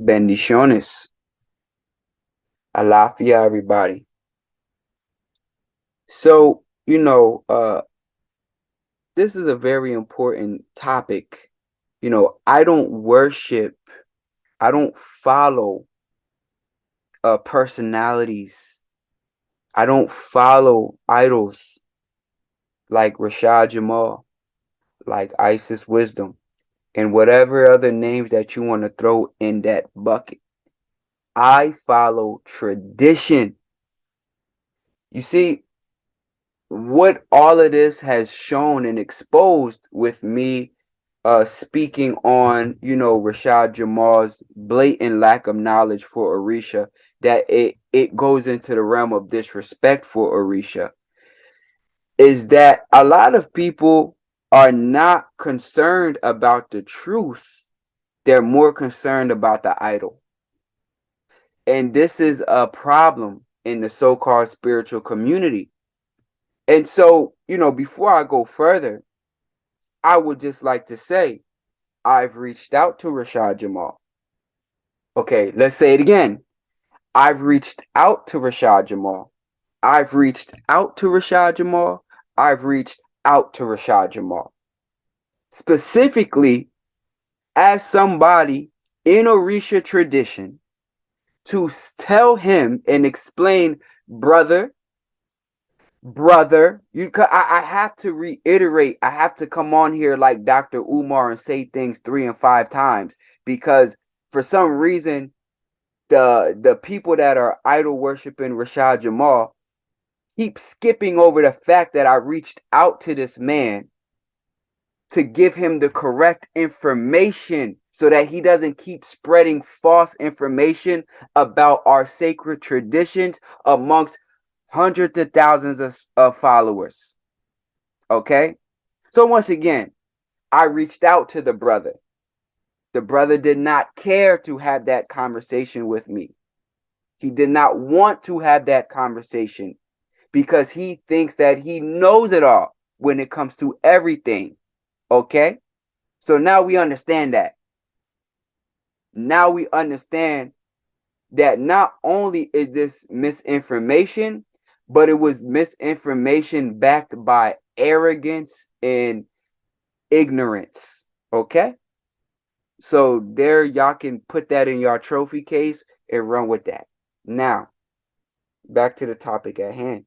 Bendiciones. Alafia, everybody. So, this is a very important topic. I don't worship, I don't follow personalities. I don't follow idols like Rashad Jamal, like Isis Wisdom, and whatever other names that you want to throw in that bucket. I follow tradition. You see, what all of this has shown and exposed with me speaking on, Rashad Jamal's blatant lack of knowledge for Orisha, that it goes into the realm of disrespect for Orisha, is that a lot of people are not concerned about the truth. They're more concerned about the idol. And this is a problem in the so-called spiritual community. And so, before I go further, I would just like to say, I've reached out to Rashad Jamal. Okay, let's say it again. I've reached out to Rashad Jamal. I've reached out to Rashad Jamal. I've reached out to Rashad Jamal. Specifically, as somebody in Orisha tradition, to tell him and explain, brother, I have to reiterate, I have to come on here like Dr. Umar and say things 3 and 5 times, because for some reason the people that are idol worshiping Rashad Jamal keep skipping over the fact that I reached out to this man to give him the correct information so that he doesn't keep spreading false information about our sacred traditions amongst hundreds of thousands of followers. Okay? So once again, I reached out to the brother. The brother did not care to have that conversation with me. He did not want to have that conversation because he thinks that he knows it all when it comes to everything. Okay? So now we understand that. Now we understand that not only is this misinformation, but it was misinformation backed by arrogance and ignorance. Okay? So there, y'all can put that in your trophy case and run with that. Now, back to the topic at hand.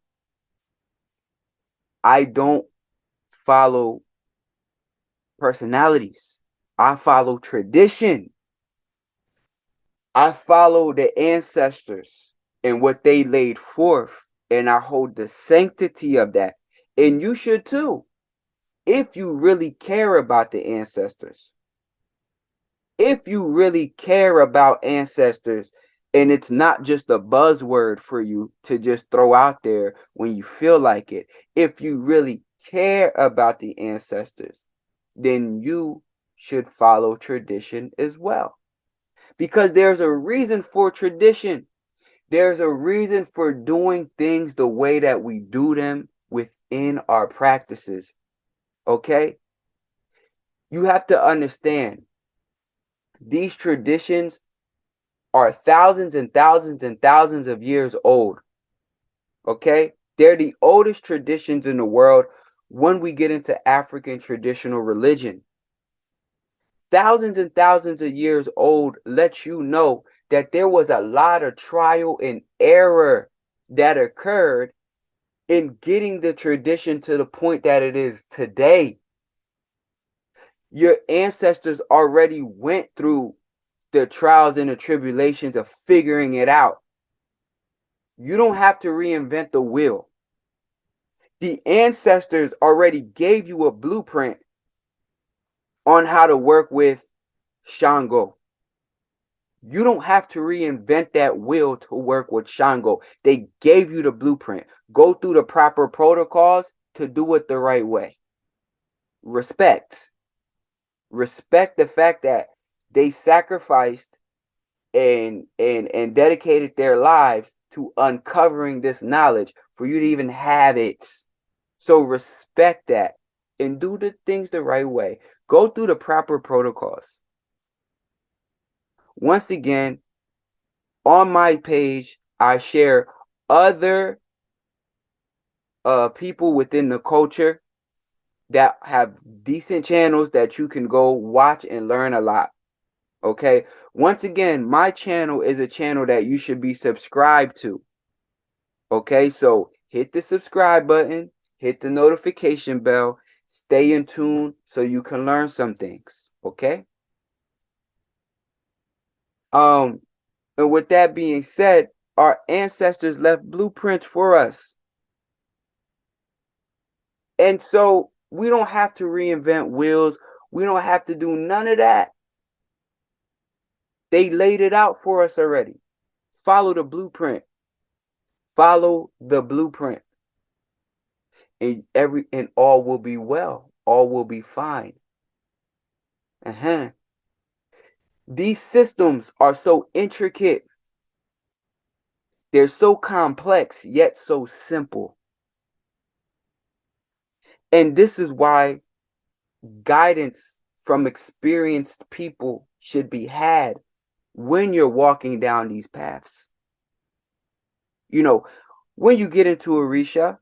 I don't follow personalities. I follow tradition. I follow the ancestors and what they laid forth, and I hold the sanctity of that. And you should too, if you really care about the ancestors. If you really care about ancestors, and it's not just a buzzword for you to just throw out there when you feel like it, if you really care about the ancestors, then you should follow tradition as well. Because there's a reason for tradition. There's a reason for doing things the way that we do them within our practices. Okay? You have to understand, these traditions are thousands and thousands and thousands of years old. Okay? They're the oldest traditions in the world when we get into African traditional religion. Thousands and thousands of years old lets you know that there was a lot of trial and error that occurred in getting the tradition to the point that it is today. Your ancestors already went through the trials and the tribulations of figuring it out. You don't have to reinvent the wheel. The ancestors already gave you a blueprint on how to work with Shango. You don't have to reinvent that wheel to work with Shango. They gave you the blueprint. Go through the proper protocols to do it the right way. Respect. Respect the fact that they sacrificed and dedicated their lives to uncovering this knowledge for you to even have it. So respect that and do the things the right way. Go through the proper protocols. Once again, on my page, I share other people within the culture that have decent channels that you can go watch and learn a lot. Okay. Once again, my channel is a channel that you should be subscribed to. Okay. So hit the subscribe button, hit the notification bell, stay in tune so you can learn some things. Okay. And with that being said, our ancestors left blueprints for us. And so we don't have to reinvent wheels. We don't have to do none of that. They laid it out for us already. Follow the blueprint. Follow the blueprint. And all will be well. All will be fine. These systems are so intricate. They're so complex, yet so simple. And this is why guidance from experienced people should be had when you're walking down these paths. You know, when you get into Orisha,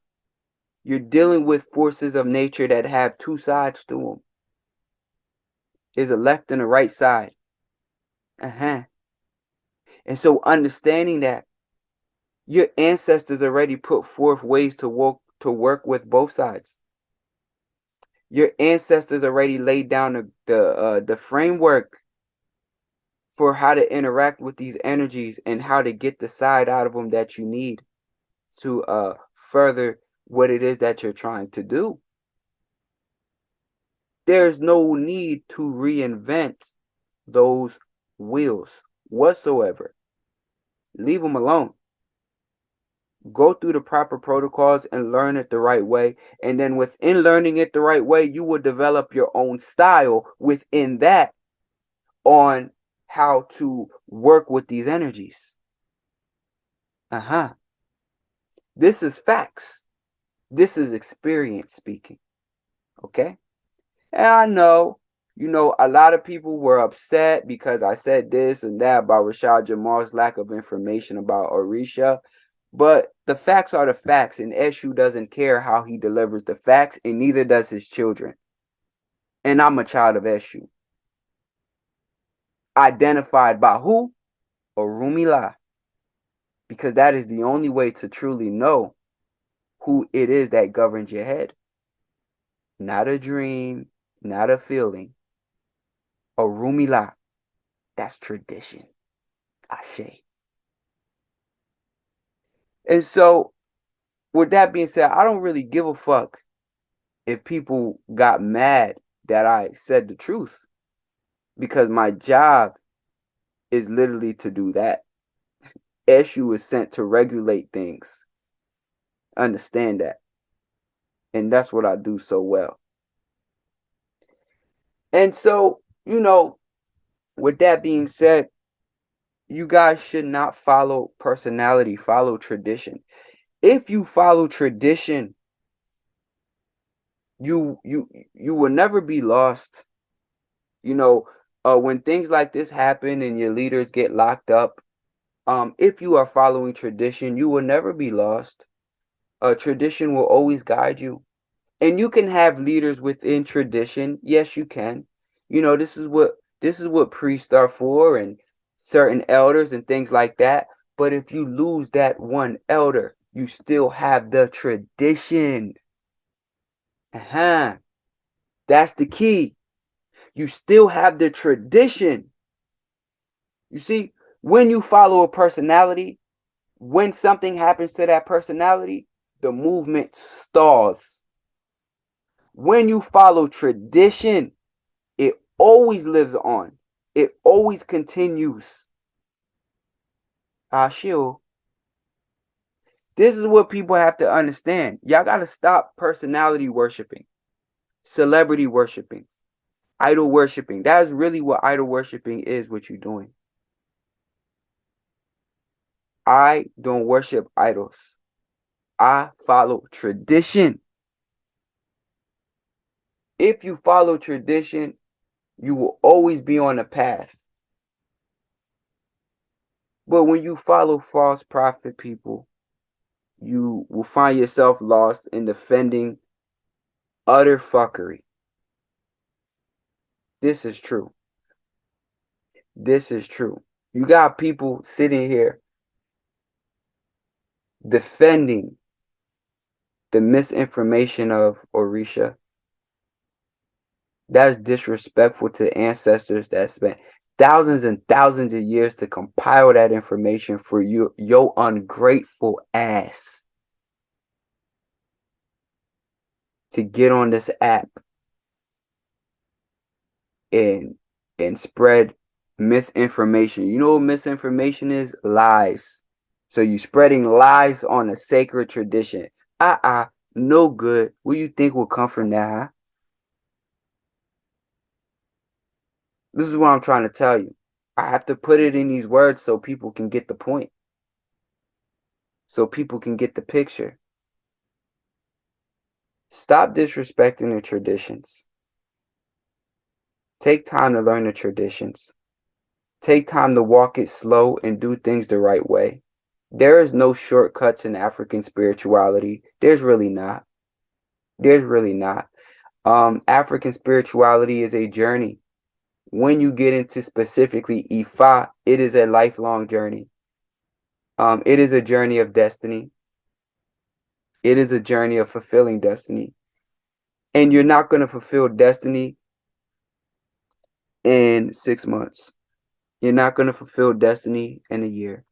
you're dealing with forces of nature that have two sides to them. There's a left and a right side. And so understanding that your ancestors already put forth ways to work with both sides. Your ancestors already laid down the framework for how to interact with these energies and how to get the side out of them that you need to further what it is that you're trying to do. There's no need to reinvent those wheels whatsoever. Leave them alone. Go through the proper protocols and learn it the right way. And then within learning it the right way, you will develop your own style within that on how to work with these energies. This is facts. This is experience speaking. Okay? And I know, a lot of people were upset because I said this and that about Rashad Jamal's lack of information about Orisha. But the facts are the facts, and Eshu doesn't care how he delivers the facts, and neither does his children. And I'm a child of Eshu. Identified by who? Orumila. Because that is the only way to truly know who it is that governs your head. Not a dream, not a feeling. Orumila. That's tradition. Ashe. And so, with that being said, I don't really give a fuck if people got mad that I said the truth. Because my job is literally to do that. Eshu is sent to regulate things. Understand that. And that's what I do so well. And so, with that being said, you guys should not follow personality, follow tradition. If you follow tradition, you will never be lost. When things like this happen and your leaders get locked up, if you are following tradition, you will never be lost. Tradition will always guide you. And you can have leaders within tradition. Yes, you can. This is what priests are for and certain elders and things like that. But if you lose that one elder, you still have the tradition. That's the key. You still have the tradition. You see, when you follow a personality, when something happens to that personality, the movement stalls. When you follow tradition, it always lives on. It always continues. Ashil. This is what people have to understand. Y'all got to stop personality worshiping, celebrity worshiping, idol worshiping. That is really what idol worshiping is, what you're doing. I don't worship idols. I follow tradition. If you follow tradition, you will always be on a path. But when you follow false prophet people, you will find yourself lost in defending utter fuckery. This is true. This is true. You got people sitting here defending the misinformation of Orisha. That's disrespectful to ancestors that spent thousands and thousands of years to compile that information for you, your ungrateful ass to get on this app and spread misinformation. You know what misinformation is? Lies. So you spreading lies on a sacred tradition. No good. What do you think will come from that, huh? This is what I'm trying to tell you. I have to put it in these words so people can get the point. So people can get the picture. Stop disrespecting the traditions. Take time to learn the traditions. Take time to walk it slow and do things the right way. There is no shortcuts in African spirituality. There's really not. There's really not. African spirituality is a journey. When you get into specifically Ifa, it is a lifelong journey. It is a journey of destiny. It is a journey of fulfilling destiny. And you're not going to fulfill destiny in 6 months. You're not going to fulfill destiny in a year.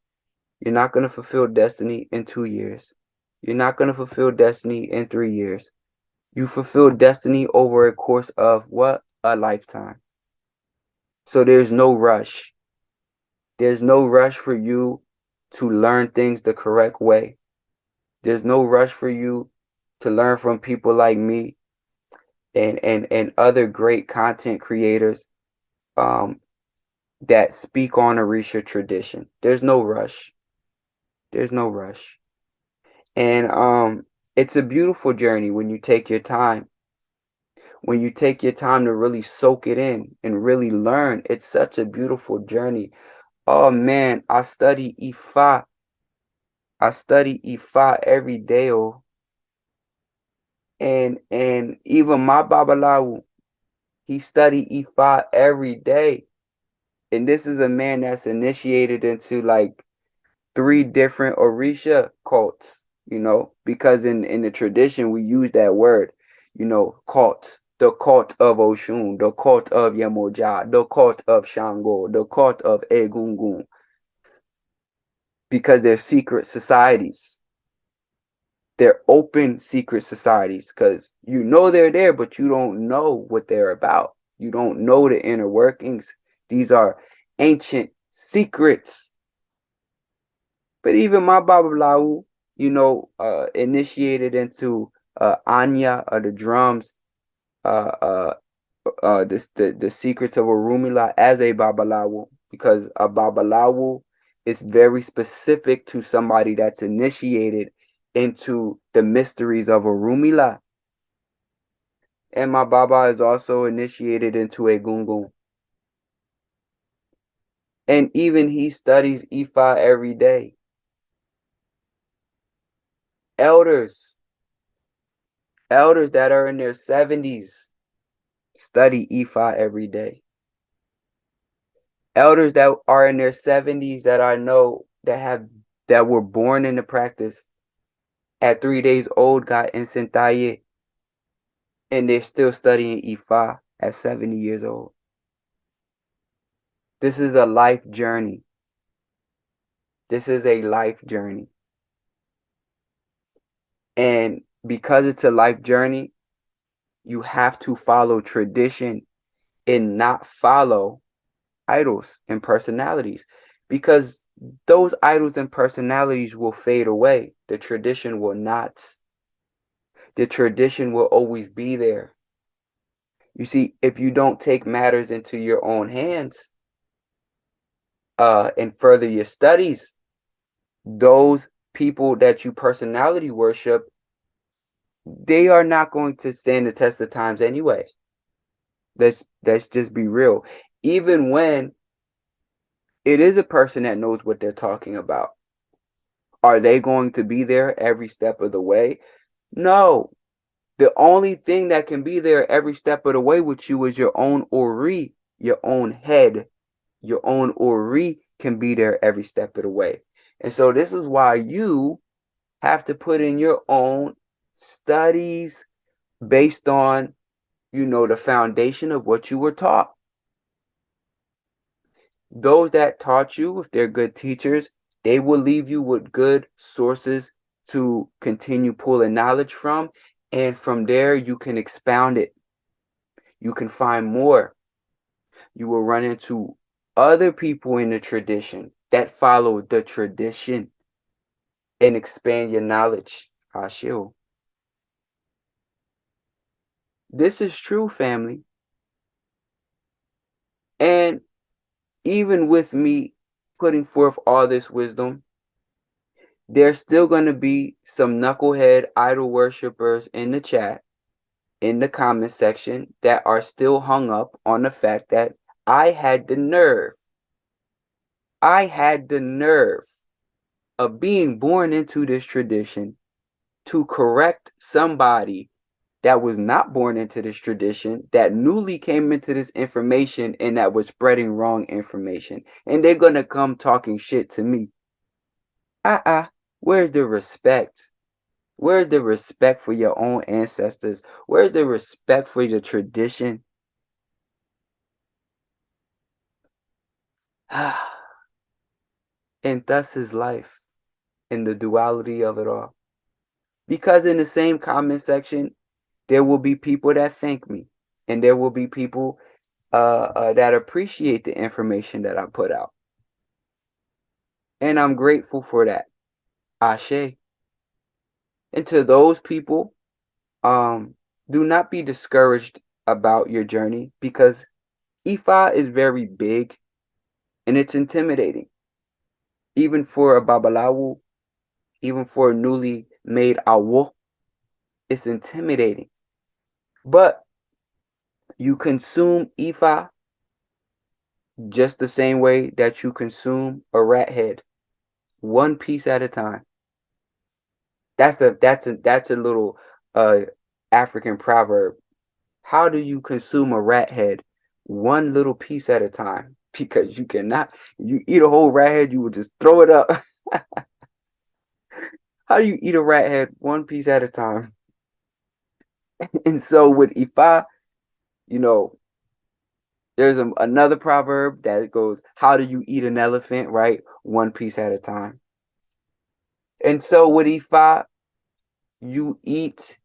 You're not going to fulfill destiny in 2 years. You're not going to fulfill destiny in 3 years. You fulfill destiny over a course of what? A lifetime. So there's no rush. There's no rush for you to learn things the correct way. There's no rush for you to learn from people like me and other great content creators that speak on Orisha tradition. There's no rush. There's no rush. And it's a beautiful journey when you take your time. When you take your time to really soak it in and really learn, it's such a beautiful journey. Oh man, I study Ifa. I study Ifa every day, oh. And even my Babalawu, he study Ifa every day. And this is a man that's initiated into like 3 different Orisha cults, because in the tradition we use that word, cult. The cult of Oshun, the cult of Yemoja, the cult of Shango, the cult of Egungun, because they're secret societies. They're open secret societies because they're there, but you don't know what they're about. You don't know the inner workings. These are ancient secrets. But even my Babalawu, initiated into Anya, the drums, the secrets of Orumila as a Babalawu, because a Babalawu is very specific to somebody that's initiated into the mysteries of Orumila. And my Baba is also initiated into a Gungun. And even he studies Ifa every day. Elders that are in their 70s study Ifa every day. Elders that are in their 70s that I know that were born in the practice at 3 days old got Nsentaye, and they're still studying Ifa at 70 years old. This is a life journey. This is a life journey. And because it's a life journey, you have to follow tradition and not follow idols and personalities, because those idols and personalities will fade away. The tradition will not. The tradition will always be there. You see, if you don't take matters into your own hands and further your studies, those people that you personality worship, they are not going to stand the test of times anyway. Let's just be real. Even when It is a person that knows what they're talking about. Are they going to be there every step of the way? No. The only thing that can be there every step of the way with you is your own Ori, your own head. Your own Ori can be there every step of the way. And so this is why you have to put in your own studies based on, the foundation of what you were taught. Those that taught you, if they're good teachers, they will leave you with good sources to continue pulling knowledge from. And from there, you can expound it. You can find more. You will run into other people in the tradition that follow the tradition and expand your knowledge. Ashil. This is true, family. And even with me putting forth all this wisdom, there's still going to be some knucklehead idol worshippers in the chat, in the comment section, that are still hung up on the fact that I had the nerve of being born into this tradition to correct somebody that was not born into this tradition, that newly came into this information and that was spreading wrong information. And they're going to come talking shit to me. Where's the respect? Where's the respect for your own ancestors? Where's the respect for your tradition? And thus is life in the duality of it all. Because in the same comment section, there will be people that thank me, and there will be people that appreciate the information that I put out. And I'm grateful for that. Ashe. And to those people, do not be discouraged about your journey, because Ifa is very big and it's intimidating. Even for a Babalawu, even for a newly made Awo, it's intimidating. But you consume Ifa just the same way that you consume a rat head, one piece at a time. That's a little African proverb. How do you consume a rat head? One little piece at a time. Because you cannot, you eat a whole rat head, you would just throw it up. How do you eat a rat head? One piece at a time. And so with Ifa, there's another proverb that goes, how do you eat an elephant, right? One piece at a time. And so with Ifa, you eat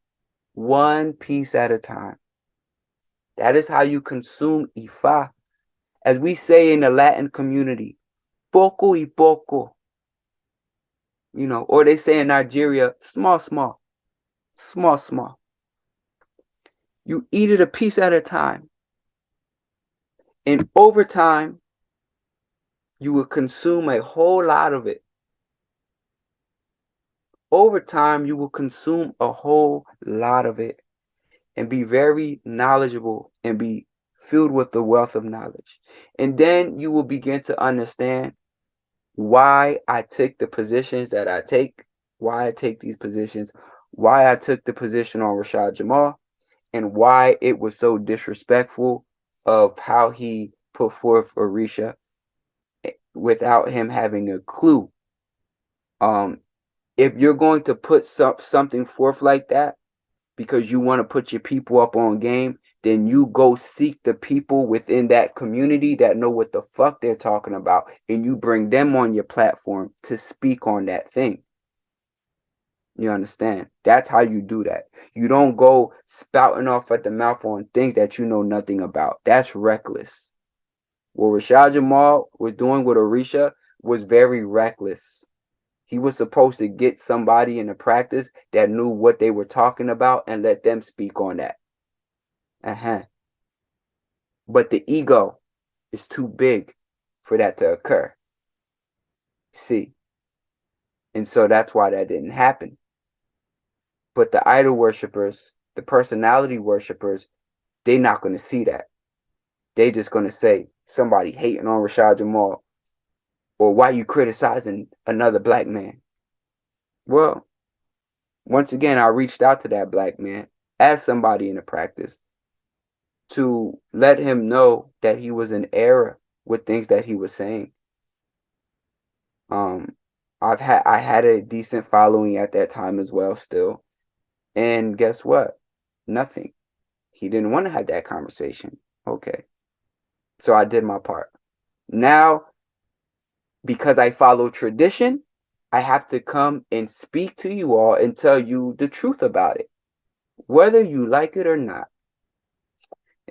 one piece at a time. That is how you consume Ifa. As we say in the Latin community, poco y poco. Or they say in Nigeria, small, small. Small, small. You eat it a piece at a time. And over time, you will consume a whole lot of it. Over time, you will consume a whole lot of it and be very knowledgeable and be filled with the wealth of knowledge. And then you will begin to understand why I take the positions that I take, why I take these positions, why I took the position on Rashad Jamal, and why it was so disrespectful of how he put forth Orisha without him having a clue. If you're going to put something forth like that because you want to put your people up on game, then you go seek the people within that community that know what the fuck they're talking about, and you bring them on your platform to speak on that thing. You understand? That's how you do that. You don't go spouting off at the mouth on things that you know nothing about. That's reckless. What Rashad Jamal was doing with Orisha was very reckless. He was supposed to get somebody in the practice that knew what they were talking about and let them speak on that. But the ego is too big for that to occur. See? And so that's why that didn't happen. But the idol worshippers, the personality worshippers, they're not going to see that. They're just going to say somebody hating on Rashad Jamal. Or why you criticizing another black man? Well, once again, I reached out to that black man as somebody in the practice to let him know that he was in error with things that he was saying. I had a decent following at that time as well still. And guess what? Nothing. He didn't want to have that conversation. Okay. So I did my part. Now, because I follow tradition, I have to come and speak to you all and tell you the truth about it, whether you like it or not.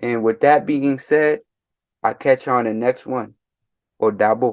And with that being said, I'll catch you on the next one. Or Dabo.